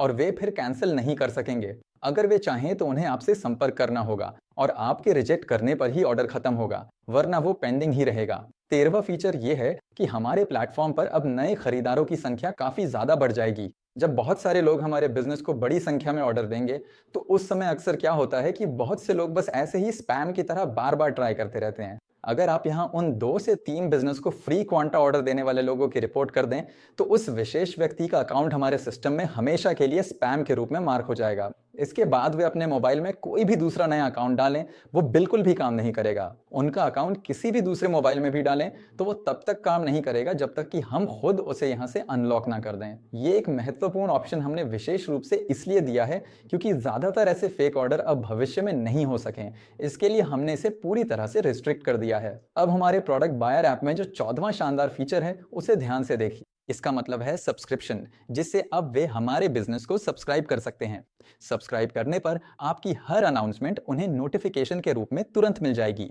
और वे फिर कैंसिल नहीं कर सकेंगे। अगर वे चाहें तो उन्हें आपसे संपर्क करना होगा और आपके रिजेक्ट करने पर ही ऑर्डर खत्म होगा, वरना वो पेंडिंग ही रहेगा। 13वां फीचर ये है कि हमारे प्लेटफॉर्म पर अब नए खरीदारों की संख्या काफी ज्यादा बढ़ जाएगी। जब बहुत सारे लोग हमारे बिजनेस को बड़ी संख्या में ऑर्डर देंगे तो उस समय अक्सर क्या होता है कि बहुत से लोग बस ऐसे ही स्पैम की तरह बार बार ट्राई करते रहते हैं। अगर आप यहाँ उन 2 से 3 बिजनेस को फ्री क्वांटा ऑर्डर देने वाले लोगों की रिपोर्ट कर दें तो उस विशेष व्यक्ति का अकाउंट हमारे सिस्टम में हमेशा के लिए स्पैम के रूप में मार्क हो जाएगा। इसके बाद वे अपने मोबाइल में कोई भी दूसरा नया अकाउंट डालें, वो बिल्कुल भी काम नहीं करेगा। उनका अकाउंट किसी भी दूसरे मोबाइल में भी डालें तो वो तब तक काम नहीं करेगा जब तक कि हम खुद उसे यहाँ से अनलॉक ना कर दें। ये एक महत्वपूर्ण ऑप्शन हमने विशेष रूप से इसलिए दिया है क्योंकि ज्यादातर ऐसे फेक ऑर्डर अब भविष्य में नहीं हो सकें। इसके लिए हमने इसे पूरी तरह से रिस्ट्रिक्ट कर दिया है। अब हमारे प्रोडक्ट बायर ऐप में जो 14वां शानदार फीचर है उसे ध्यान से देखिए। इसका मतलब है सब्सक्रिप्शन, जिससे अब वे हमारे बिजनेस को सब्सक्राइब कर सकते हैं। सब्सक्राइब करने पर आपकी हर अनाउंसमेंट उन्हें नोटिफिकेशन के रूप में तुरंत मिल जाएगी।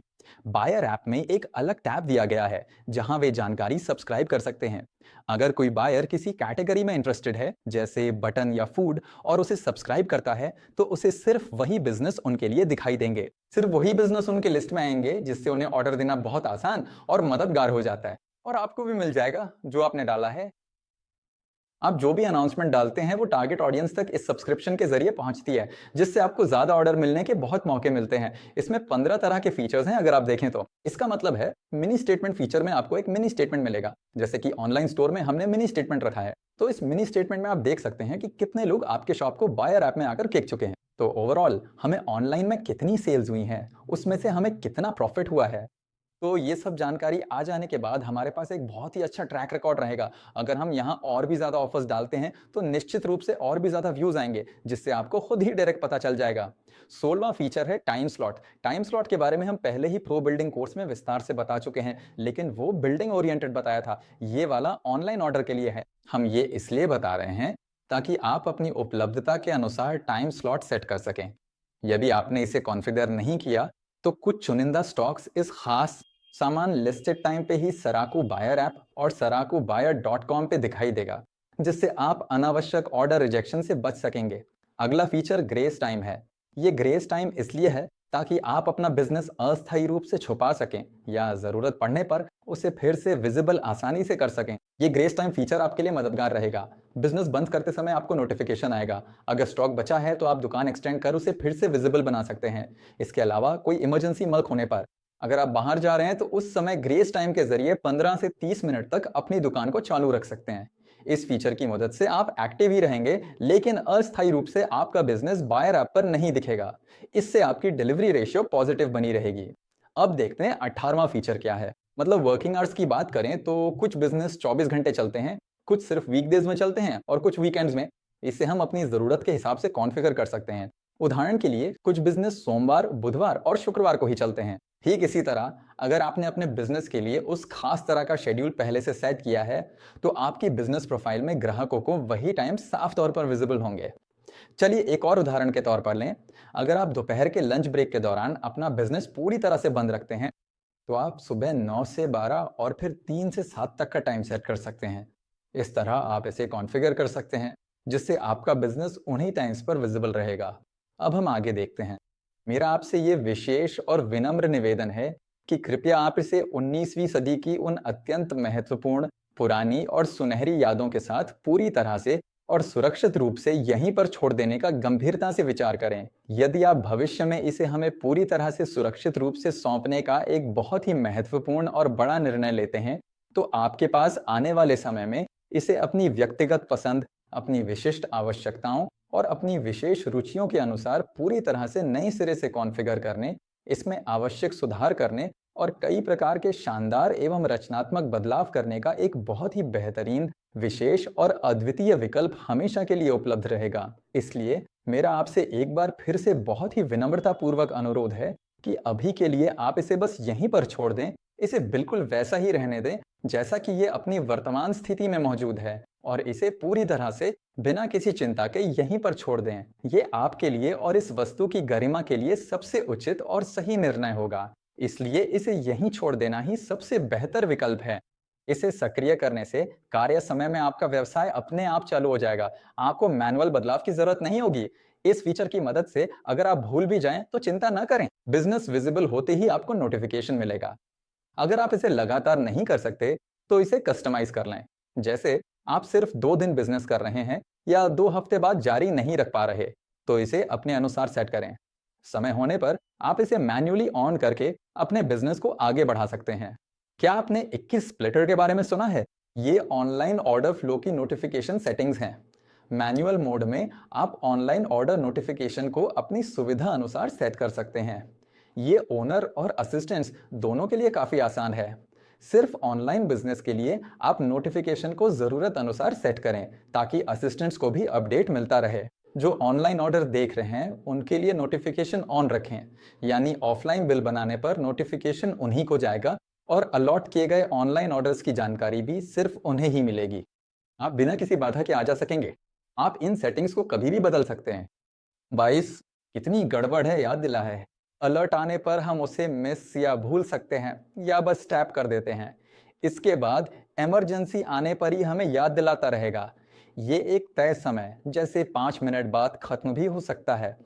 बायर ऐप में एक अलग टैब दिया गया है जहां वे जानकारी सब्सक्राइब कर सकते हैं। अगर कोई बायर किसी कैटेगरी में इंटरेस्टेड है, जैसे बटन या फूड, और उसे सब्सक्राइब करता है तो उसे सिर्फ वही बिजनेस उनके लिए दिखाई देंगे। सिर्फ वही बिजनेस उनके लिस्ट में आएंगे, जिससे उन्हें ऑर्डर देना बहुत आसान और मददगार हो जाता है। और आपको भी मिल जाएगा जो आपने डाला है। आप जो भी अनाउंसमेंट डालते हैं वो टारगेट ऑडियंस तक इस सब्सक्रिप्शन के जरिए पहुंचती है, जिससे आपको ज्यादा ऑर्डर मिलने के बहुत मौके मिलते हैं। इसमें 15 तरह के फीचर्स हैं अगर आप देखें तो। इसका मतलब है मिनी स्टेटमेंट फीचर में आपको एक मिनी स्टेटमेंट मिलेगा, जैसे कि ऑनलाइन स्टोर में हमने मिनी स्टेटमेंट रखा है। तो इस मिनी स्टेटमेंट में आप देख सकते हैं कि कितने लोग आपके शॉप को बायर ऐप में आकर देख चुके हैं। तो ओवरऑल हमें ऑनलाइन में कितनी सेल्स हुई हैं, उसमें से हमें कितना प्रॉफिट हुआ है। तो ये सब जानकारी आ जाने के बाद हमारे पास एक बहुत ही अच्छा ट्रैक रिकॉर्ड रहेगा। अगर हम यहाँ और भी ज़्यादा ऑफर्स डालते हैं तो निश्चित रूप से और भी ज़्यादा व्यूज़ आएंगे, जिससे आपको खुद ही डायरेक्ट पता चल जाएगा। 16वां फीचर है टाइम स्लॉट। टाइम स्लॉट के बारे में हम पहले ही प्रो बिल्डिंग कोर्स में विस्तार से बता चुके हैं, लेकिन वो बिल्डिंग ओरिएंटेड बताया था। ये वाला ऑनलाइन ऑर्डर के लिए है। हम ये इसलिए बता रहे हैं ताकि आप अपनी उपलब्धता के अनुसार टाइम स्लॉट सेट कर सकें। यदि आपने इसे कॉन्फ़िगर नहीं किया तो कुछ चुनिंदा स्टॉक्स इस खास सामान लिस्टेड टाइम पे ही सराकू बायर ऐप और sarakubuyer.com पे दिखाई देगा, जिससे आप अनावश्यक ऑर्डर रिजेक्शन से बच सकेंगे। अगला फीचर ग्रेस टाइम है। ये ग्रेस टाइम इसलिए है ताकि आप अपना बिजनेस अस्थायी रूप से छुपा सकें या जरूरत पड़ने पर उसे फिर से विजिबल आसानी से कर सकें। ये ग्रेस टाइम फीचर आपके लिए मददगार रहेगा। बिजनेस बंद करते समय आपको नोटिफिकेशन आएगा। अगर स्टॉक बचा है तो आप दुकान एक्सटेंड कर उसे फिर से विजिबल बना सकते हैं। इसके अलावा कोई इमरजेंसी मल्क होने पर अगर आप बाहर जा रहे हैं तो उस समय ग्रेस टाइम के जरिए 15 से 30 मिनट तक अपनी दुकान को चालू रख सकते हैं। इस फीचर की मदद से आप एक्टिव ही रहेंगे, लेकिन अस्थायी रूप से आपका बिजनेस बायर ऐप पर नहीं दिखेगा। इससे आपकी डिलीवरी रेशियो पॉजिटिव बनी रहेगी। अब देखते हैं 18वां फीचर क्या है। मतलब वर्किंग आवर्स की बात करें तो कुछ बिजनेस 24 घंटे चलते हैं, कुछ सिर्फ वीकडेज में चलते हैं और कुछ वीकेंड्स में। इसे हम अपनी जरूरत के हिसाब से कॉन्फ़िगर कर सकते हैं। उदाहरण के लिए कुछ बिजनेस सोमवार, बुधवार और शुक्रवार को ही चलते हैं। ठीक इसी तरह अगर आपने अपने बिजनेस के लिए उस खास तरह का शेड्यूल पहले से सेट किया है तो आपकी बिजनेस प्रोफाइल में ग्राहकों को वही टाइम साफ तौर पर विजिबल होंगे। चलिए एक और उदाहरण के तौर पर लें। अगर आप दोपहर के लंच ब्रेक के दौरान अपना बिजनेस पूरी तरह से बंद रखते हैं तो आप सुबह 9 से 12 और फिर 3 से 7 तक का टाइम सेट कर सकते हैं। इस तरह आप इसे कॉन्फ़िगर कर सकते हैं जिससे आपका बिजनेस उन्हीं टाइम्स पर विजिबल रहेगा। अब हम आगे देखते हैं। मेरा आपसे ये विशेष और विनम्र निवेदन है कि कृपया आप इसे 19वीं सदी की उन अत्यंत महत्वपूर्ण, पुरानी और सुनहरी यादों के साथ पूरी तरह से और सुरक्षित रूप से यहीं पर छोड़ देने का गंभीरता से विचार करें। यदि आप भविष्य में इसे हमें पूरी तरह से सुरक्षित रूप से सौंपने का एक बहुत ही महत्वपूर्ण और बड़ा निर्णय लेते हैं तो आपके पास आने वाले समय में इसे अपनी व्यक्तिगत पसंद, अपनी विशिष्ट आवश्यकताओं और अपनी विशेष रुचियों के अनुसार पूरी तरह से नए सिरे से कॉन्फ़िगर करने, इसमें आवश्यक सुधार करने और कई प्रकार के शानदार एवं रचनात्मक बदलाव करने का एक बहुत ही बेहतरीन, विशेष और अद्वितीय विकल्प हमेशा के लिए उपलब्ध रहेगा। इसलिए मेरा आपसे एक बार फिर से बहुत ही विनम्रतापूर्वक अनुरोध है कि अभी के लिए आप इसे बस यहीं पर छोड़ दें। इसे बिल्कुल वैसा ही रहने दें जैसा कि ये अपनी वर्तमान स्थिति में मौजूद है और इसे पूरी तरह से बिना किसी चिंता के यहीं पर छोड़ दें। ये आपके लिए और इस वस्तु की गरिमा के लिए सबसे उचित और सही निर्णय होगा। इसलिए इसे यहीं छोड़ देना ही सबसे बेहतर विकल्प है। इसे सक्रिय करने से कार्य समय में आपका व्यवसाय अपने आप चालू हो जाएगा। आपको मैनुअल बदलाव की जरूरत नहीं होगी। इस फीचर की मदद से अगर आप भूल भी जाएं तो चिंता न करें, बिजनेस विजिबल होते ही आपको नोटिफिकेशन मिलेगा। अगर आप इसे लगातार नहीं कर सकते तो इसे कस्टमाइज कर लें। जैसे आप सिर्फ 2 दिन बिजनेस कर रहे हैं या 2 हफ्ते बाद जारी नहीं रख पा रहे, तो इसे अपने अनुसार सेट करें। समय होने पर आप इसे मैन्युअली ऑन करके अपने बिजनेस को आगे बढ़ा सकते हैं। क्या आपने 21 स्प्लिटर के बारे में सुना है? ये ऑनलाइन ऑर्डर फ्लो की नोटिफिकेशन सेटिंग्स हैं। मैनुअल मोड में आप ऑनलाइन ऑर्डर नोटिफिकेशन को अपनी सुविधा अनुसार सेट कर सकते हैं। ये ओनर और असिस्टेंट्स दोनों के लिए काफी आसान है। सिर्फ ऑनलाइन बिजनेस के लिए आप नोटिफिकेशन को जरूरत अनुसार सेट करें ताकि असिस्टेंट्स को भी अपडेट मिलता रहे। जो ऑनलाइन ऑर्डर देख रहे हैं उनके लिए नोटिफिकेशन ऑन रखें, यानी ऑफलाइन बिल बनाने पर नोटिफिकेशन उन्हीं को जाएगा और अलॉट किए गए ऑनलाइन ऑर्डर्स की जानकारी भी सिर्फ उन्हें ही मिलेगी। आप बिना किसी बाधा के आ जा सकेंगे। आप इन सेटिंग्स को कभी भी बदल सकते हैं। 22 कितनी गड़बड़ है याद दिला है। अलर्ट आने पर हम उसे मिस या भूल सकते हैं या बस टैप कर देते हैं। इसके बाद इमरजेंसी आने पर ही हमें याद दिलाता रहेगा। ये एक तय समय जैसे 5 मिनट बाद खत्म भी हो सकता है।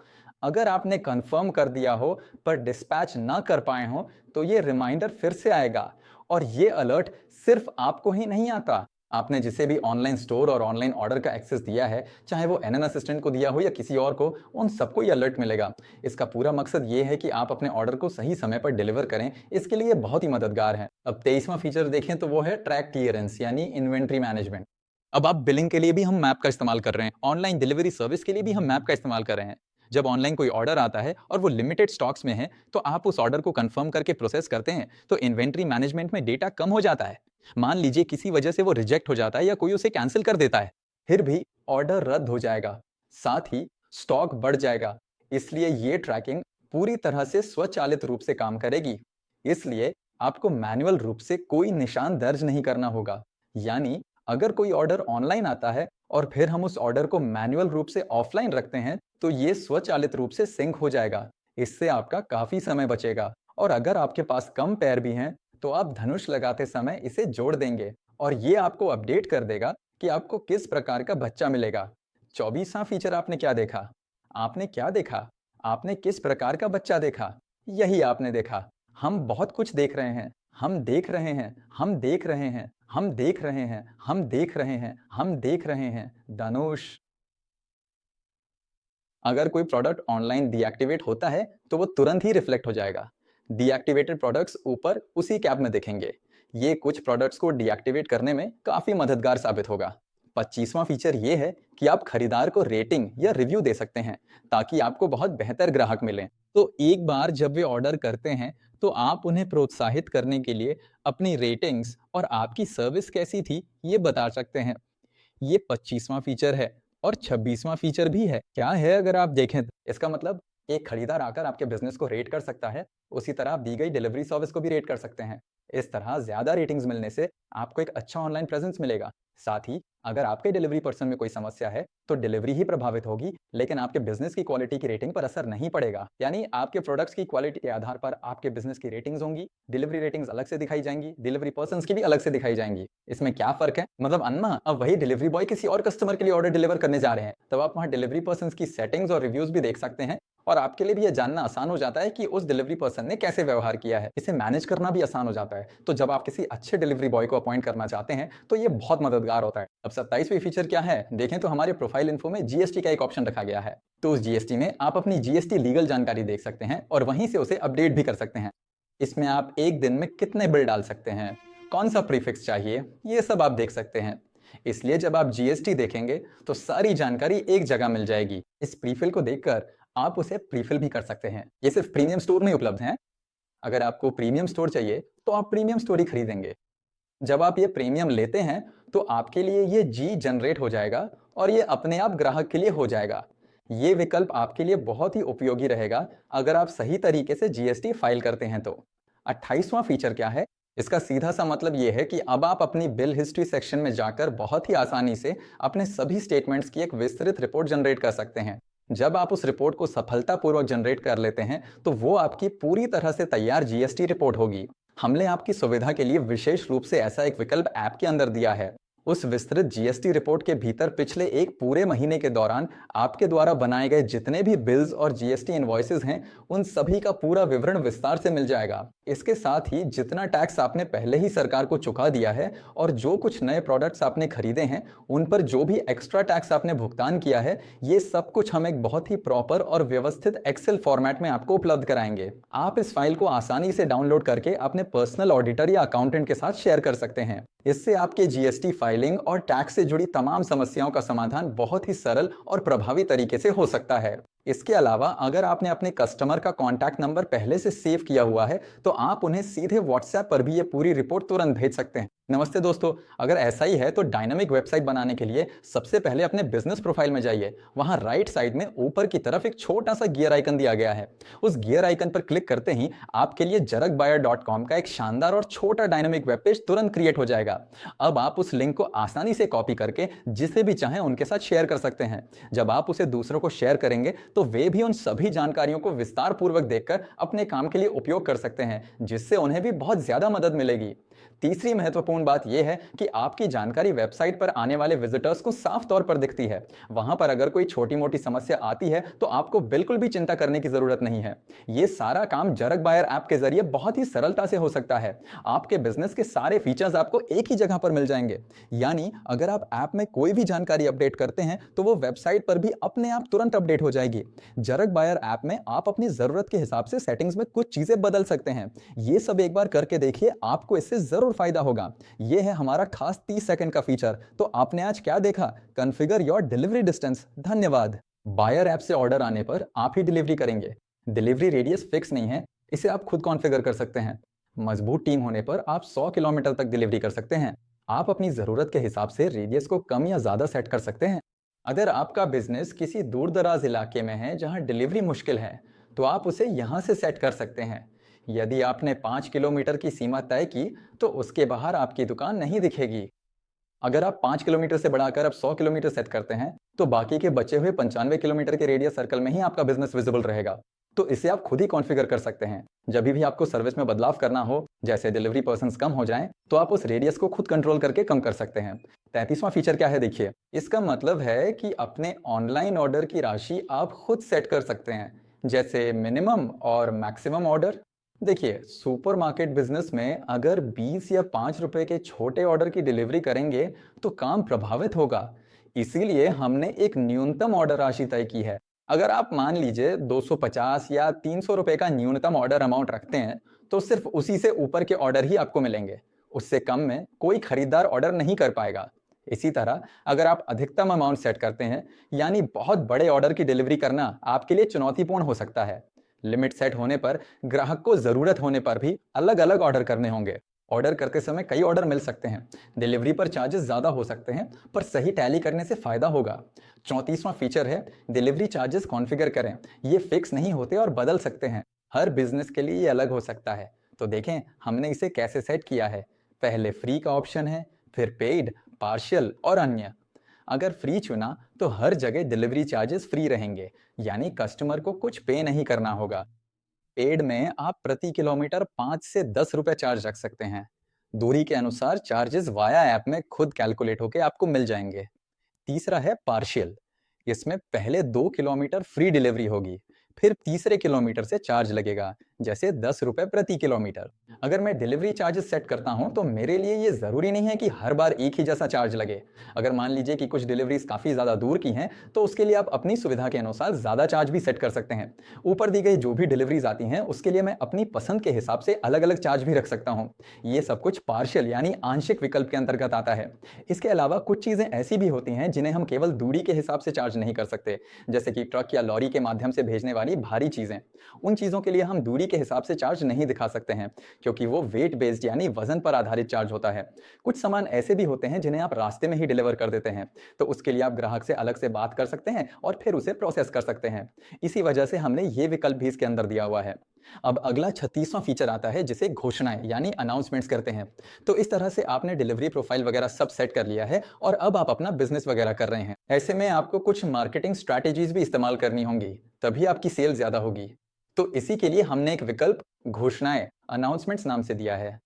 अगर आपने कंफर्म कर दिया हो पर डिस्पैच ना कर पाए हो तो ये रिमाइंडर फिर से आएगा। और ये अलर्ट सिर्फ आपको ही नहीं आता, आपने जिसे भी ऑनलाइन स्टोर और ऑनलाइन ऑर्डर का एक्सेस दिया है, चाहे वो एनएन असिस्टेंट को दिया हो या किसी और को, उन सबको ये अलर्ट मिलेगा। इसका पूरा मकसद ये है कि आप अपने ऑर्डर को सही समय पर डिलीवर करें। इसके लिए बहुत ही मददगार है। अब 23वां फीचर देखें तो वो है ट्रैक क्लियरेंस यानी इन्वेंट्री मैनेजमेंट। अब आप बिलिंग के लिए भी हम मैप का इस्तेमाल कर रहे हैं, ऑनलाइन डिलीवरी सर्विस के लिए भी हम मैप का इस्तेमाल कर रहे हैं। जब ऑनलाइन कोई ऑर्डर आता है और वो लिमिटेड स्टॉक्स में है तो आप उस ऑर्डर को कंफर्म करके प्रोसेस करते हैं, तो इन्वेंट्री मैनेजमेंट में डेटा कम हो जाता है। मान लीजिए किसी वजह से वो रिजेक्ट हो जाता है या कोई उसे कैंसिल कर देता है, फिर भी ऑर्डर रद्द हो जाएगा, साथ ही स्टॉक बढ़ जाएगा। इसलिए ये ट्रैकिंग पूरी तरह से स्वचालित रूप से काम करेगी। इसलिए आपको मैन्युअल रूप से कोई निशान दर्ज नहीं करना होगा। यानी अगर कोई ऑर्डर ऑनलाइन आता है और फिर हम उस ऑर्डर को मैन्युअल रूप से ऑफलाइन रखते हैं तो ये स्वचालित रूप से सिंक हो जाएगा। इससे आपका काफी समय बचेगा। और अगर आपके पास कम पैर भी हैं तो आप धनुष लगाते समय इसे जोड़ देंगे और ये आपको अपडेट कर देगा कि आपको किस प्रकार का बच्चा मिलेगा। 24वां फीचर आपने क्या देखा? आपने क्या देखा? आपने किस प्रकार का बच्चा देखा? यही आपने देखा। हम बहुत कुछ देख रहे हैं। हम देख रहे हैं, हम देख रहे हैं, हम देख रहे हैं, हम देख रहे हैं, हम देख रहे हैं। धनुष। अगर कोई प्रोडक्ट ऑनलाइन डीएक्टिवेट होता है तो वो तुरंत ही रिफ्लेक्ट हो जाएगा। डीएक्टिवेटेड प्रोडक्ट्स ऊपर उसी कैप में दिखेंगे। ये कुछ प्रोडक्ट्स को डीएक्टिवेट करने में काफी मददगार साबित होगा। 25वां फीचर ये है कि आप खरीदार को रेटिंग या रिव्यू दे सकते हैं ताकि आपको बहुत बेहतर ग्राहक मिले। तो एक बार जब वे ऑर्डर करते हैं तो आप उन्हें प्रोत्साहित करने के लिए अपनी रेटिंग्स और आपकी सर्विस कैसी थी ये बता सकते हैं। ये 25वां फीचर है और 26वां फीचर भी है। क्या है अगर आप देखें तो? इसका मतलब एक खरीदार आकर आपके बिजनेस को रेट कर सकता है, उसी तरह आप दी गई डिलीवरी सर्विस को भी रेट कर सकते हैं। इस तरह ज्यादा रेटिंग्स मिलने से आपको एक अच्छा ऑनलाइन प्रेजेंस मिलेगा। साथ ही अगर आपके डिलीवरी पर्सन में कोई समस्या है तो डिलीवरी ही प्रभावित होगी, लेकिन आपके बिजनेस की क्वालिटी की रेटिंग पर असर नहीं पड़ेगा। यानी आपके प्रोडक्ट्स की क्वालिटी के आधार पर आपके बिजनेस की रेटिंग्स होंगी, डिलीवरी रेटिंग्स अलग से दिखाई जाएंगी, डिलीवरी पर्सन की भी अलग से दिखाई जाएंगी। इसमें क्या फर्क है? मतलब अन्ना, अब वही डिलीवरी बॉय किसी और कस्टमर के लिए ऑर्डर डिलीवर करने जा रहे हैं, तब आप वहां डिलीवरी पर्सन की सेटिंग्स और रिव्यूज भी देख सकते हैं और आपके लिए भी यह जानना आसान हो जाता है कि उस डिलीवरी पर्सन ने कैसे व्यवहार किया है। इसे मैनेज करना भी आसान हो जाता है। तो जब आप किसी अच्छे डिलीवरी बॉय को अपॉइंट करना चाहते हैं तो ये बहुत मददगार होता है। अब 27वीं फीचर क्या है देखें तो हमारे प्रोफाइल इन्फो में जीएसटी का एक ऑप्शन रखा गया है। तो उस जीएसटी में आप अपनी जीएसटी लीगल जानकारी देख सकते हैं और वहीं से उसे अपडेट भी कर सकते हैं। इसमें आप एक दिन में कितने बिल डाल सकते हैं, कौन सा प्रीफिक्स चाहिए, ये सब आप देख सकते हैं। इसलिए जब आप जीएसटी देखेंगे तो सारी जानकारी एक जगह मिल जाएगी। इस प्रीफिल को देखकर आप उसे प्रीफिल भी कर सकते हैं। ये सिर्फ प्रीमियम स्टोर में उपलब्ध है। अगर आपको प्रीमियम स्टोर चाहिए तो आप प्रीमियम स्टोर ही खरीदेंगे। जब आप ये प्रीमियम लेते हैं तो आपके लिए ये जी जनरेट हो जाएगा और ये अपने आप ग्राहक के लिए हो जाएगा। ये विकल्प आपके लिए बहुत ही उपयोगी रहेगा अगर आप सही तरीके से जीएसटी फाइल करते हैं तो। 28वां फीचर क्या है? इसका सीधा सा मतलब यह है कि अब आप अपनी बिल हिस्ट्री सेक्शन में जाकर बहुत ही आसानी से अपने सभी स्टेटमेंट्स की एक विस्तृत रिपोर्ट जनरेट कर सकते हैं। जब आप उस रिपोर्ट को सफलतापूर्वक जनरेट कर लेते हैं तो वो आपकी पूरी तरह से तैयार जीएसटी रिपोर्ट होगी। हमने आपकी सुविधा के लिए विशेष रूप से ऐसा एक विकल्प ऐप के अंदर दिया है। उस विस्तृत जीएसटी रिपोर्ट के भीतर पिछले एक पूरे महीने के दौरान आपके द्वारा बनाए गए जितने भी बिल्स और जीएसटी इनवॉइसेस हैं, उन सभी का पूरा विवरण विस्तार से मिल जाएगा। इसके साथ ही जितना टैक्स आपने पहले ही सरकार को चुका दिया है और जो कुछ नए प्रोडक्ट्स आपने खरीदे हैं, उन पर जो भी एक्स्ट्रा टैक्स आपने भुगतान किया है, ये सब कुछ हम एक बहुत ही प्रॉपर और व्यवस्थित एक्सेल फॉर्मेट में आपको उपलब्ध कराएंगे। आप इस फाइल को आसानी से डाउनलोड करके अपने पर्सनल ऑडिटर या अकाउंटेंट के साथ शेयर कर सकते हैं। इससे आपके जीएसटी फाइलिंग और टैक्स से जुड़ी तमाम समस्याओं का समाधान बहुत ही सरल और प्रभावी तरीके से हो सकता है। इसके अलावा अगर आपने अपने कस्टमर का कॉन्टैक्ट नंबर पहले से सेव किया हुआ है, तो आप उन्हें सीधे व्हाट्सएप पर भी ये पूरी रिपोर्ट तुरंत भेज सकते हैं। नमस्ते दोस्तों, अगर ऐसा ही है तो डायनामिक वेबसाइट बनाने के लिए सबसे पहले अपने बिजनेस प्रोफाइल में जाइए। वहां राइट साइड में ऊपर की तरफ एक छोटा सा गियर आइकन दिया गया है। उस गियर आइकन पर क्लिक करते ही आपके लिए jaragbuyer.com का एक शानदार और छोटा डायनामिक वेब पेज तुरंत क्रिएट हो जाएगा। अब आप उस लिंक को आसानी से कॉपी करके जिसे भी चाहें उनके साथ शेयर कर सकते हैं। जब आप उसे दूसरों को शेयर करेंगे तो वे भी उन सभी जानकारियों को विस्तार पूर्वक देखकर अपने काम के लिए उपयोग कर सकते हैं, जिससे उन्हें भी बहुत ज्यादा मदद मिलेगी। तीसरी महत्वपूर्ण बात यह है कि आपकी जानकारी वेबसाइट पर आने वाले विजिटर्स को साफ तौर पर दिखती है। वहां पर अगर कोई छोटी मोटी समस्या आती है तो आपको बिल्कुल भी चिंता करने की जरूरत नहीं है। यह सारा काम जरगबायर ऐप के जरिए बहुत ही सरलता से हो सकता है। आपके बिजनेस के सारे फीचर्स आपको एक ही जगह पर मिल जाएंगे। यानी अगर आप ऐप में कोई भी जानकारी अपडेट करते हैं तो वो वेबसाइट पर भी अपने आप तुरंत अपडेट हो जाएगी। जरगबायर ऐप में आप अपनी जरूरत के हिसाब से सेटिंग्स में कुछ चीजें बदल सकते हैं। ये सब एक बार करके देखिए, आपको इससे जरूर फायदा होगा। यह है हमारा खास 30 सेकंड का फीचर। तो आपने आज क्या देखा? Configure your delivery distance. धन्यवाद। बायर ऐप से ऑर्डर आने पर आप ही डिलीवरी करेंगे। डिलीवरी रेडियस फिक्स नहीं है, इसे आप खुद कॉन्फ़िगर कर सकते हैं। मजबूत टीम होने पर आप 100 किलोमीटर तक डिलीवरी कर सकते हैं। आप अपनी जरूरत के हिसाब से रेडियस को कम या ज्यादा सेट कर सकते हैं। अगर आपका बिजनेस किसी दूर दराज इलाके में है जहां डिलीवरी मुश्किल है, तो आप उसे यहां से सेट कर सकते हैं। यदि आपने 5 किलोमीटर की सीमा तय की तो उसके बाहर आपकी दुकान नहीं दिखेगी। अगर आप 5 किलोमीटर से बढ़ाकर अब 100 किलोमीटर सेट करते हैं तो बाकी के बचे हुए 95 किलोमीटर के रेडियस सर्कल में ही आपका बिजनेस विजिबल रहेगा। तो इसे आप खुद ही कॉन्फ़िगर कर सकते हैं। जब भी आपको सर्विस में बदलाव करना हो, जैसे डिलीवरी पर्सन्स कम हो जाएं, तो आप उस रेडियस को खुद कंट्रोल करके कम कर सकते हैं। 33वां फीचर क्या है देखिए। इसका मतलब है कि अपने ऑनलाइन ऑर्डर की राशि आप खुद सेट कर सकते हैं, जैसे मिनिमम और मैक्सिमम ऑर्डर। देखिए, सुपरमार्केट बिजनेस में अगर 20 या 5 रुपए के छोटे ऑर्डर की डिलीवरी करेंगे तो काम प्रभावित होगा। इसीलिए हमने एक न्यूनतम ऑर्डर राशि तय की है। अगर आप मान लीजिए 250 या 300 रुपए का न्यूनतम ऑर्डर अमाउंट रखते हैं तो सिर्फ उसी से ऊपर के ऑर्डर ही आपको मिलेंगे। उससे कम में कोई खरीदार ऑर्डर नहीं कर पाएगा। इसी तरह अगर आप अधिकतम अमाउंट सेट करते हैं, यानी बहुत बड़े ऑर्डर की डिलीवरी करना आपके लिए चुनौतीपूर्ण हो सकता है। लिमिट सेट होने पर ग्राहक को जरूरत होने पर भी अलग अलग ऑर्डर करने होंगे। ऑर्डर करते समय कई ऑर्डर मिल सकते हैं। डिलीवरी पर चार्जेस ज्यादा हो सकते हैं, पर सही टैली करने से फायदा होगा। 34वां फीचर है डिलीवरी चार्जेस कॉन्फ़िगर करें। ये फिक्स नहीं होते और बदल सकते हैं। हर बिजनेस के लिए ये अलग हो सकता है। तो देखें हमने इसे कैसे सेट किया है। पहले फ्री का ऑप्शन है, फिर पेड, पार्शियल और अन्य। अगर फ्री चुना तो हर जगह डिलीवरी चार्जेस फ्री रहेंगे, यानी कस्टमर को कुछ पे नहीं करना होगा। पेड में आप प्रति किलोमीटर 5 से 10 रुपए चार्ज रख सकते हैं। दूरी के अनुसार चार्जेस वाया ऐप में खुद कैलकुलेट होके आपको मिल जाएंगे। तीसरा है पार्शियल। इसमें पहले 2 किलोमीटर फ्री डिलीवरी होगी, फिर तीसरे किलोमीटर से चार्ज लगेगा, जैसे 10 रुपए प्रति किलोमीटर। अगर मैं डिलीवरी चार्जेस सेट करता हूं तो मेरे लिए ये जरूरी नहीं है कि हर बार एक ही जैसा चार्ज लगे। अगर मान लीजिए कि कुछ डिलीवरीज काफी ज्यादा दूर की हैं तो उसके लिए आप अपनी सुविधा के अनुसार ज्यादा चार्ज भी सेट कर सकते हैं। ऊपर दी गई जो भी डिलीवरीज आती हैं उसके लिए मैं अपनी पसंद के हिसाब से अलग अलग चार्ज भी रख सकता हूं। ये सब कुछ पार्शियल यानी आंशिक विकल्प के अंतर्गत आता है। इसके अलावा कुछ चीजें ऐसी भी होती हैं जिन्हें हम केवल दूरी के हिसाब से चार्ज नहीं कर सकते, जैसे कि ट्रक या लॉरी के माध्यम से भेजने वाली भारी चीजें। उन चीजों के लिए हम दूरी के हिसाब से चार्ज नहीं दिखा सकते हैं, क्योंकि वो वेट बेस्ड यानी वजन पर आधारित चार्ज होता है। कुछ सामान ऐसे भी होते हैं जिन्हें आप रास्ते में ही डिलीवर कर देते हैं, तो उसके लिए आप ग्राहक से अलग से बात कर सकते हैं और फिर उसे प्रोसेस कर सकते हैं। इसी वजह से हमने ये विकल्प भी इसके अंदर दिया हुआ है। अब अगला 36वां फीचर आता है जिसे घोषणाएं यानी अनाउंसमेंट्स करते हैं। तो इस तरह से आपने डिलीवरी प्रोफाइल वगैरह सब सेट कर लिया है और अब आप अपना बिजनेस वगैरह कर रहे हैं। ऐसे में आपको कुछ मार्केटिंग स्ट्रैटेजीज भी इस्तेमाल करनी होंगी, तभी आपकी सेल ज्यादा होगी। तो इसी के लिए हमने एक विकल्प घोषणाएं अनाउंसमेंट्स नाम से दिया है।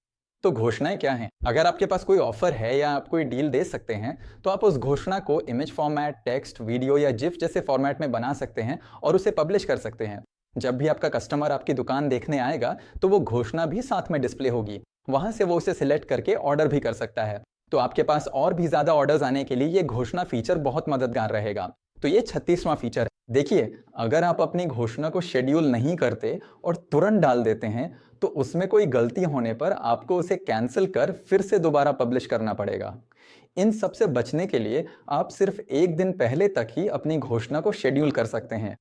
तो घोषणाएं क्या हैं? अगर आपके पास कोई ऑफर है या आप कोई डील दे सकते हैं, तो आप उस घोषणा को इमेज फॉर्मेट, टेक्स्ट, वीडियो या जिफ जैसे फॉर्मेट में बना सकते हैं और उसे पब्लिश कर सकते हैं। जब भी आपका कस्टमर आपकी दुकान देखने आएगा, तो वो घोषणा भी साथ में डिस्प्ले होगी। वहां से वो उसे सिलेक्ट करके ऑर्डर भी कर सकता है। तो आपके पास और भी ज्यादा ऑर्डर्स आने के लिए ये घोषणा फीचर बहुत मददगार रहेगा। तो ये 36वां फीचर है। देखिए, अगर आप अपनी घोषणा को शेड्यूल नहीं करते और तुरंत डाल देते हैं, तो उसमें कोई गलती होने पर आपको उसे कैंसिल कर फिर से दोबारा पब्लिश करना पड़ेगा। इन सब से बचने के लिए आप सिर्फ एक दिन पहले तक ही अपनी घोषणा को शेड्यूल कर सकते हैं।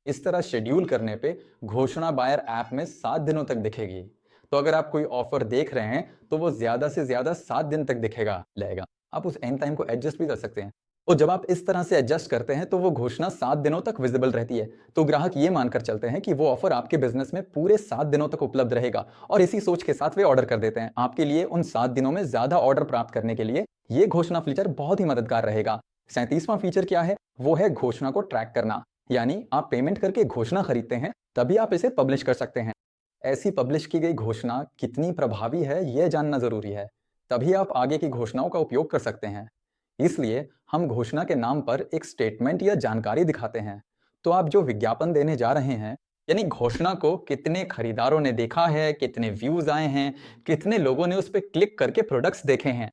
इस तरह शेड्यूल करने पे घोषणा बायर ऐप में 7 दिनों तक दिखेगी। तो अगर आप कोई ऑफर देख रहे हैं, तो वो ज्यादा से ज्यादा 7 दिन तक दिखेगा रहेगा। आप उस एंड टाइम को एडजस्ट भी कर सकते हैं। और जब आप इस तरह से एडजस्ट करते हैं, तो वो घोषणा 7 दिनों तक विजिबल रहती है। तो ग्राहक ये मानकर चलते हैं कि वो ऑफर आपके बिजनेस में पूरे 7 दिनों तक उपलब्ध रहेगा, और इसी सोच के साथ वे ऑर्डर कर देते हैं। आपके लिए उन 7 दिनों में ज्यादा ऑर्डर प्राप्त करने के लिए ये घोषणा फीचर बहुत ही मददगार रहेगा। 37वां फीचर क्या है? वो है घोषणा को ट्रैक करना। यानी आप पेमेंट करके घोषणा खरीदते हैं, तभी आप इसे पब्लिश कर सकते हैं। ऐसी पब्लिश की गई घोषणा कितनी प्रभावी है, यह जानना जरूरी है। तभी आप आगे की घोषणाओं का उपयोग कर सकते हैं। इसलिए हम घोषणा के नाम पर एक स्टेटमेंट या जानकारी दिखाते हैं। तो आप जो विज्ञापन देने जा रहे हैं, यानी घोषणा को कितने खरीदारों ने देखा है, कितने व्यूज आए हैं, कितने लोगों ने उस पर क्लिक करके प्रोडक्ट्स देखे हैं।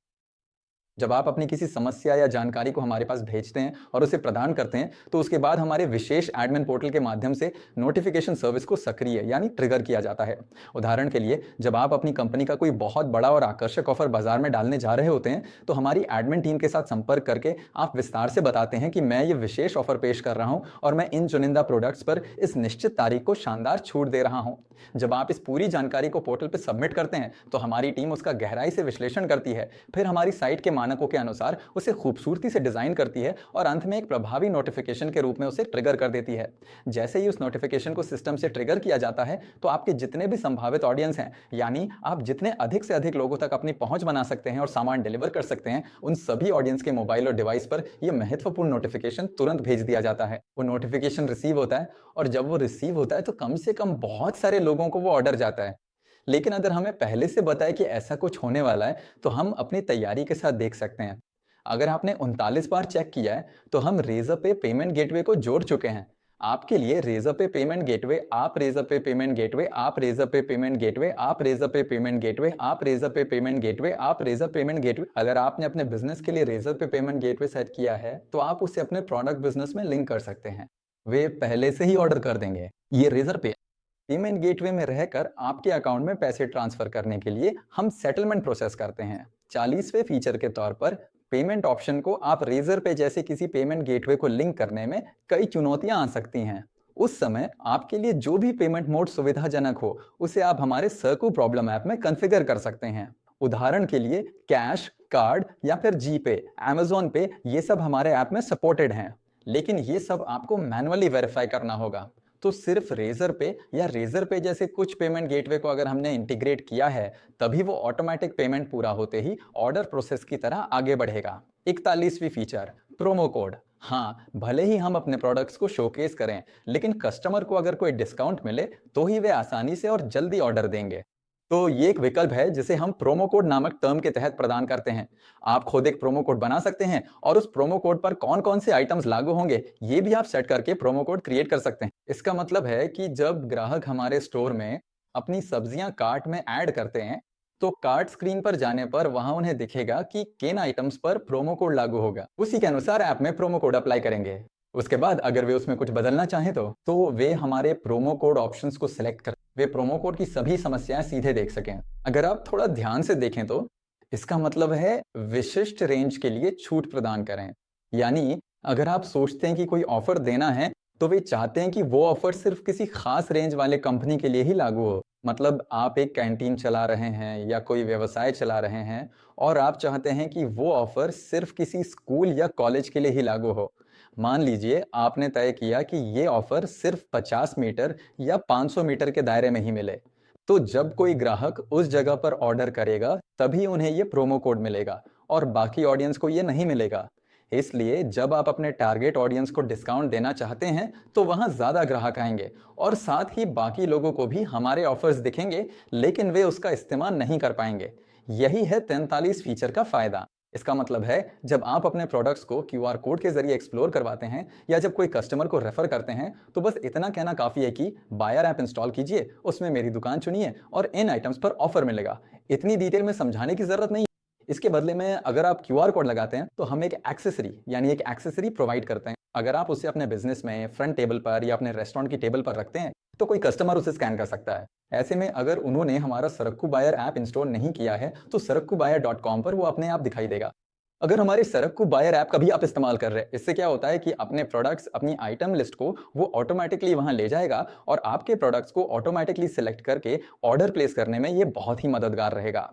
जब आप अपनी किसी समस्या या जानकारी को हमारे पास भेजते हैं और उसे प्रदान करते हैं, तो उसके बाद हमारे विशेष एडमिन पोर्टल के माध्यम से नोटिफिकेशन सर्विस को सक्रिय यानी ट्रिगर किया जाता है। उदाहरण के लिए, जब आप अपनी कंपनी का कोई बहुत बड़ा और आकर्षक ऑफर बाजार में डालने जा रहे होते हैं, तो हमारी एडमिन टीम के साथ संपर्क करके आप विस्तार से बताते हैं कि मैं ये विशेष ऑफर पेश कर रहा हूं और मैं इन चुनिंदा प्रोडक्ट्स पर इस निश्चित तारीख को शानदार छूट दे रहा हूं। जब आप इस पूरी जानकारी को पोर्टल पर सबमिट करते हैं, तो हमारी टीम उसका गहराई से विश्लेषण करती है, फिर हमारी साइट के मानकों के अनुसार उसे खूबसूरती से डिजाइन करती है और अंत में एक प्रभावी नोटिफिकेशन के रूप में उसे ट्रिगर कर देती है। जैसे ही उस नोटिफिकेशन को सिस्टम से ट्रिगर किया जाता है, तो आपके जितने भी संभावित ऑडियंस हैं, यानी आप जितने अधिक से अधिक लोगों तक अपनी पहुंच बना सकते हैं और सामान डिलीवर कर सकते हैं, उन सभी ऑडियंस के मोबाइल और डिवाइस पर यह महत्वपूर्ण नोटिफिकेशन तुरंत भेज दिया जाता है। वो नोटिफिकेशन रिसीव होता है, और जब वो रिसीव होता है, तो कम से कम बहुत सारे लोगों को वो ऑर्डर जाता है। लेकिन अगर हमें पहले से बताए कि ऐसा कुछ होने वाला है, तो हम अपनी तैयारी के साथ देख सकते हैं। अगर आपने 39 बार चेक किया है, तो हम रेज़रपे पेमेंट गेटवे को जोड़ चुके हैं। आपके लिए रेज़रपे पेमेंट गेटवे, आप रेज़रपे पेमेंट गेटवे, आप रेज़रपे पेमेंट गेटवे, आप रेज़रपे पेमेंट गेटवे, आप रेज़रपे पेमेंट गेटवे, आप रेज़र पेमेंट गेटवे। अगर आपने अपने बिजनेस के लिए रेज़रपे पेमेंट गेटवे सेट किया है, तो आप उसे अपने प्रोडक्ट बिजनेस में लिंक कर सकते हैं। वे पहले से ही ऑर्डर कर देंगे। ये रेज़रपे पेमेंट गेटवे में रहकर आपके अकाउंट में पैसे ट्रांसफर करने के लिए हम सेटलमेंट प्रोसेस करते हैं। 40वें फीचर के तौर पर पेमेंट ऑप्शन को आप रेज़रपे जैसे किसी पेमेंट गेटवे को लिंक करने में कई चुनौतियां आ सकती हैं। उस समय आपके लिए जो भी पेमेंट मोड सुविधाजनक हो, उसे आप हमारे सर्कु प्रॉब्लम ऐप में कॉन्फ़िगर कर सकते हैं। उदाहरण के लिए, कैश, कार्ड या फिर जीपे, अमेज़न पे, ये सब हमारे ऐप में सपोर्टेड हैं। लेकिन ये सब आपको मैनुअली वेरीफाई करना होगा। तो सिर्फ रेज़रपे या रेज़रपे जैसे कुछ पेमेंट गेटवे को अगर हमने इंटीग्रेट किया है, तभी वो ऑटोमेटिक पेमेंट पूरा होते ही ऑर्डर प्रोसेस की तरह आगे बढ़ेगा। 41वीं फीचर, प्रोमो कोड। हाँ, भले ही हम अपने प्रोडक्ट्स को शोकेस करें, लेकिन कस्टमर को अगर कोई डिस्काउंट मिले, तो ही वे आसानी से और जल्दी ऑर्डर देंगे। तो ये एक विकल्प है जिसे हम प्रोमो कोड नामक टर्म के तहत प्रदान करते हैं। आप खुद एक प्रोमो कोड बना सकते हैं, और उस प्रोमो कोड पर कौन कौन से आइटम्स लागू होंगे, ये भी आप सेट करके प्रोमो कोड क्रिएट कर सकते हैं। इसका मतलब है कि जब ग्राहक हमारे स्टोर में अपनी सब्जियां कार्ट में ऐड करते हैं, तो कार्ट स्क्रीन पर जाने पर वहां उन्हें दिखेगा कि किन आइटम्स पर प्रोमो कोड लागू होगा। उसी के अनुसार ऐप में प्रोमो कोड अप्लाई करेंगे। उसके बाद अगर वे उसमें कुछ बदलना चाहें, तो वे हमारे प्रोमो कोड ऑप्शंस को सिलेक्ट कर वे प्रोमो कोड की सभी समस्याएं सीधे देख सकें। अगर आप थोड़ा ध्यान से देखें, तो इसका मतलब है विशिष्ट रेंज के लिए छूट प्रदान करें। यानी अगर आप सोचते हैं कि कोई ऑफर देना है, तो वे चाहते हैं कि वो ऑफर सिर्फ किसी खास रेंज वाले कंपनी के लिए ही लागू हो। मतलब आप एक कैंटीन चला रहे हैं या कोई व्यवसाय चला रहे हैं, और आप चाहते हैं कि वो ऑफर सिर्फ किसी स्कूल या कॉलेज के लिए ही लागू हो। मान लीजिए आपने तय किया कि ये ऑफर सिर्फ 50 मीटर या 500 मीटर के दायरे में ही मिले। तो जब कोई ग्राहक उस जगह पर ऑर्डर करेगा, तभी उन्हें ये प्रोमो कोड मिलेगा और बाकी ऑडियंस को ये नहीं मिलेगा। इसलिए जब आप अपने टारगेट ऑडियंस को डिस्काउंट देना चाहते हैं तो वहां ज्यादा ग्राहक आएंगे और साथ ही बाकी लोगों को भी हमारे ऑफर्स दिखेंगे, लेकिन वे उसका इस्तेमाल नहीं कर पाएंगे। यही है 43 फीचर का फायदा। इसका मतलब है जब आप अपने प्रोडक्ट्स को क्यूआर कोड के जरिए एक्सप्लोर करवाते हैं या जब कोई कस्टमर को रेफर करते हैं तो बस इतना कहना काफी है कि बायर ऐप इंस्टॉल कीजिए, उसमें मेरी दुकान चुनिए और इन आइटम्स पर ऑफर मिलेगा। इतनी डिटेल में समझाने की जरूरत नहीं। इसके बदले में अगर आप क्यूआर कोड लगाते हैं तो हम एक एक्सेसरी प्रोवाइड करते हैं। अगर आप उसे अपने बिजनेस में फ्रंट टेबल पर या अपने रेस्टोरेंट की टेबल पर रखते हैं तो कोई कस्टमर उसे स्कैन कर सकता है। ऐसे में अगर उन्होंने हमारा सरक्कू बायर ऐप इंस्टॉल नहीं किया है तो SarukkuBuyer.com पर वो अपने आप दिखाई देगा। अगर हमारे सरक्कू बायर ऐप का भी आप इस्तेमाल कर रहे हैं, इससे क्या होता है कि अपने प्रोडक्ट्स, अपनी आइटम लिस्ट को वो ऑटोमेटिकली वहां ले जाएगा और आपके प्रोडक्ट्स को ऑटोमेटिकली सिलेक्ट करके ऑर्डर प्लेस करने में ये बहुत ही मददगार रहेगा।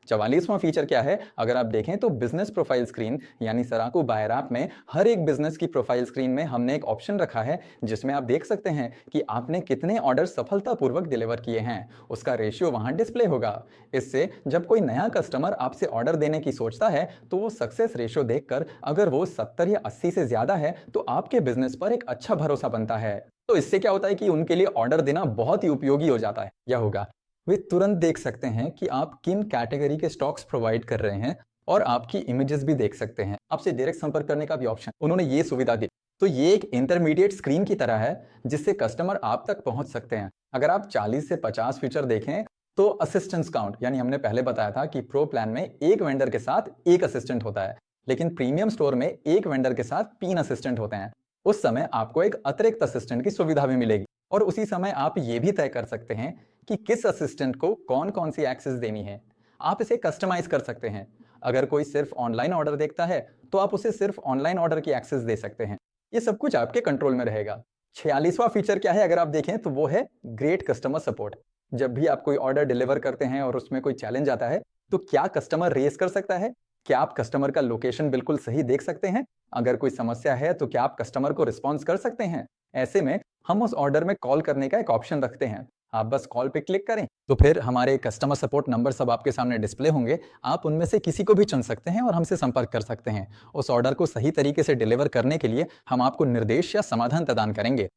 44वां फीचर क्या है? अगर आप देखें तो बिजनेस प्रोफाइल स्क्रीन यानी सराकू बायर ऐप में हर एक बिजनेस की प्रोफाइल स्क्रीन में हमने एक ऑप्शन रखा है जिसमें आप देख सकते हैं कि आपने कितने ऑर्डर सफलतापूर्वक डिलीवर किए हैं। उसका रेशियो वहां डिस्प्ले होगा। इससे जब कोई नया कस्टमर आपसे ऑर्डर देने की सोचता है तो वो सक्सेस रेशियो देखकर अगर वो 70 या 80 से ज्यादा है तो आपके बिजनेस पर एक अच्छा भरोसा बनता है। तो इससे क्या होता है कि उनके लिए ऑर्डर देना बहुत ही उपयोगी हो जाता है। क्या होगा? वे तुरंत देख सकते हैं कि आप किन कैटेगरी के स्टॉक्स प्रोवाइड कर रहे हैं और आपकी इमेजेस भी देख सकते हैं। आपसे डायरेक्ट संपर्क करने का भी ऑप्शन उन्होंने ये सुविधा दी। तो ये एक इंटरमीडिएट स्क्रीन की तरह है जिससे कस्टमर आप तक पहुंच सकते हैं। अगर आप 40 से 50 फीचर देखें तो असिस्टेंस काउंट, यानी हमने पहले बताया था कि प्रो प्लान में एक वेंडर के साथ एक असिस्टेंट होता है, लेकिन प्रीमियम स्टोर में एक वेंडर के साथ 3 असिस्टेंट होते हैं। उस समय आपको एक अतिरिक्त असिस्टेंट की सुविधा भी मिलेगी और उसी समय आप ये भी तय कर सकते हैं कि किस असिस्टेंट को कौन कौन सी एक्सेस देनी है। आप इसे कस्टमाइज कर सकते हैं। अगर कोई सिर्फ ऑनलाइन ऑर्डर देखता है तो आप उसे सिर्फ ऑनलाइन ऑर्डर की एक्सेस दे सकते हैं। ये सब कुछ आपके कंट्रोल में रहेगा। 46वां फीचर क्या है? अगर आप देखें तो वो है ग्रेट कस्टमर सपोर्ट। जब भी आप कोई ऑर्डर डिलीवर करते हैं और उसमें कोई चैलेंज आता है तो क्या कस्टमर रेस कर सकता है? क्या आप कस्टमर का लोकेशन बिल्कुल सही देख सकते हैं? अगर कोई समस्या है तो क्या आप कस्टमर को रिस्पॉन्स कर सकते हैं? ऐसे में हम उस ऑर्डर में कॉल करने का एक ऑप्शन रखते हैं। आप बस कॉल पे क्लिक करें तो फिर हमारे कस्टमर सपोर्ट नंबर सब आपके सामने डिस्प्ले होंगे। आप उनमें से किसी को भी चुन सकते हैं और हमसे संपर्क कर सकते हैं। उस ऑर्डर को सही तरीके से डिलीवर करने के लिए हम आपको निर्देश या समाधान प्रदान करेंगे।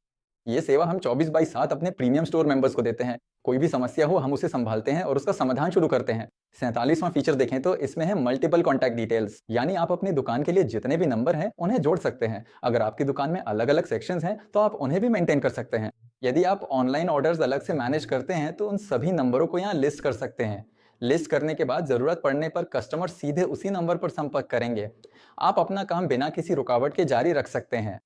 ये सेवा हम 24/7 अपने प्रीमियम स्टोर मेंबर्स को देते हैं। कोई भी समस्या हो हम उसे संभालते हैं और उसका समाधान शुरू करते हैं। 47वां फीचर देखें तो इसमें है मल्टीपल कॉन्टैक्ट डिटेल्स, यानी आप अपनी दुकान के लिए जितने भी नंबर हैं उन्हें जोड़ सकते हैं। अगर आपकी दुकान में अलग अलग सेक्शंस हैं तो आप उन्हें भी मेंटेन कर सकते हैं। यदि आप ऑनलाइन ऑर्डर्स अलग से मैनेज करते हैं तो उन सभी नंबरों को यहाँ लिस्ट कर सकते हैं। लिस्ट करने के बाद जरूरत पड़ने पर कस्टमर सीधे उसी नंबर पर संपर्क करेंगे। आप अपना काम बिना किसी रुकावट के जारी रख सकते हैं।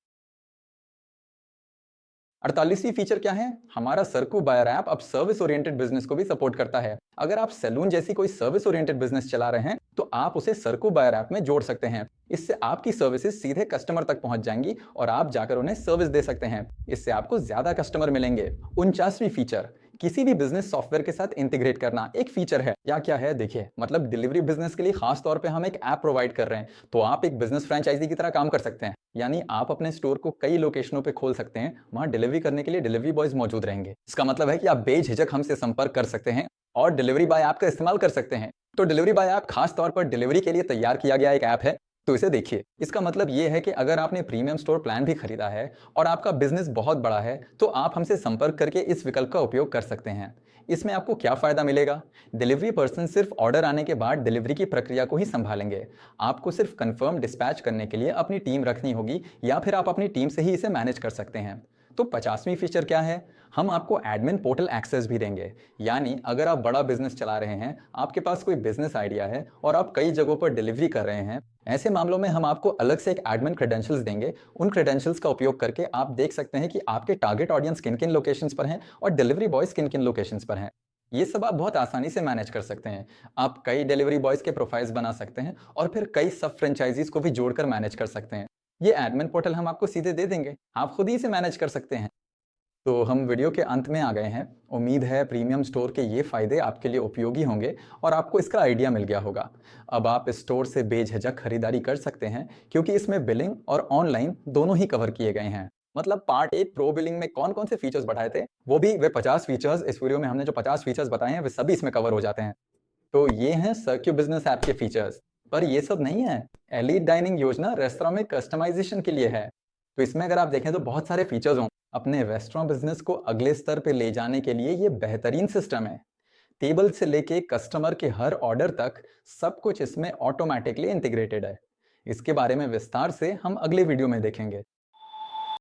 48वीं फीचर क्या है? हमारा सरकू बायर ऐप अब सर्विस ओरिएंटेड बिजनेस को भी सपोर्ट करता है। अगर आप सैलून जैसी कोई सर्विस ओरिएंटेड बिजनेस चला रहे हैं तो आप उसे सरकू बायर ऐप में जोड़ सकते हैं। इससे आपकी सर्विसेज सीधे कस्टमर तक पहुंच जाएंगी और आप जाकर उन्हें सर्विस दे सकते हैं। इससे आपको ज्यादा कस्टमर मिलेंगे। 49वीं फीचर, किसी भी बिजनेस सॉफ्टवेयर के साथ इंटीग्रेट करना एक फीचर है। या क्या है? देखिए, मतलब डिलीवरी बिजनेस के लिए खास तौर पे हम एक ऐप प्रोवाइड कर रहे हैं तो आप एक बिजनेस फ्रेंचाइजी की तरह काम कर सकते हैं। यानी आप अपने स्टोर को कई लोकेशनों पे खोल सकते हैं। वहां डिलीवरी करने के लिए डिलीवरी बॉयज मौजूद रहेंगे। इसका मतलब है कि आप बेझिझक हमसे संपर्क कर सकते हैं और डिलीवरी बाय ऐप का इस्तेमाल कर सकते हैं। तो डिलीवरी बाय ऐप खास तौर पर डिलीवरी के लिए तैयार किया गया एक ऐप है, तो इसे देखिए। इसका मतलब यह है कि अगर आपने प्रीमियम स्टोर प्लान भी खरीदा है और आपका बिजनेस बहुत बड़ा है तो आप हमसे संपर्क करके इस विकल्प का उपयोग कर सकते हैं। इसमें आपको क्या फायदा मिलेगा? डिलीवरी पर्सन सिर्फ ऑर्डर आने के बाद डिलीवरी की प्रक्रिया को ही संभालेंगे। आपको सिर्फ कंफर्म डिस्पैच करने के लिए अपनी टीम रखनी होगी या फिर आप अपनी टीम से ही इसे मैनेज कर सकते हैं। तो 50वीं फीचर क्या है? हम आपको एडमिन पोर्टल एक्सेस भी देंगे। यानी अगर आप बड़ा बिजनेस चला रहे हैं, आपके पास कोई बिजनेस आइडिया है और आप कई जगहों पर डिलीवरी कर रहे हैं, ऐसे मामलों में हम आपको अलग से एक एडमिन क्रेडेंशियल्स देंगे। उन क्रेडेंशियल्स का उपयोग करके आप देख सकते हैं कि आपके टारगेट ऑडियंस किन किन लोकेशंस पर हैं और डिलीवरी बॉयज किन किन लोकेशंस पर हैं। ये सब आप बहुत आसानी से मैनेज कर सकते हैं। आप कई डिलीवरी बॉयज के प्रोफाइल्स बना सकते हैं और फिर कई सब फ्रेंचाइजीज को भी जोड़कर मैनेज कर सकते हैं। ये एडमिन पोर्टल हम आपको सीधे दे देंगे, आप खुद ही इसे मैनेज कर सकते हैं। तो हम वीडियो के अंत में आ गए हैं। उम्मीद है प्रीमियम स्टोर के ये फायदे आपके लिए उपयोगी होंगे और आपको इसका आइडिया मिल गया होगा। अब आप इस स्टोर से बेझिझक खरीदारी कर सकते हैं क्योंकि इसमें बिलिंग और ऑनलाइन दोनों ही कवर किए गए हैं। मतलब पार्ट 1 प्रो बिलिंग में कौन कौन से फीचर्स बढ़ाए थे, वो भी वे 50 फीचर्स इस वीडियो में हमने जो 50 फीचर्स बताए हैं वे सभी इसमें कवर हो जाते हैं। तो ये हैं सरक्यू बिजनेस ऐप के फीचर्स। पर ये सब नहीं है। एलीट डाइनिंग योजना रेस्टोरेंट में कस्टमाइजेशन के लिए है। तो इसमें अगर आप देखें तो बहुत सारे फीचर्स हों। अपने रेस्टोरेंट बिजनेस को अगले स्तर पे ले जाने के लिए ये बेहतरीन सिस्टम है। टेबल से लेके कस्टमर के हर ऑर्डर तक सब कुछ इसमें ऑटोमेटिकली इंटीग्रेटेड है। इसके बारे में विस्तार से हम अगले वीडियो में देखेंगे।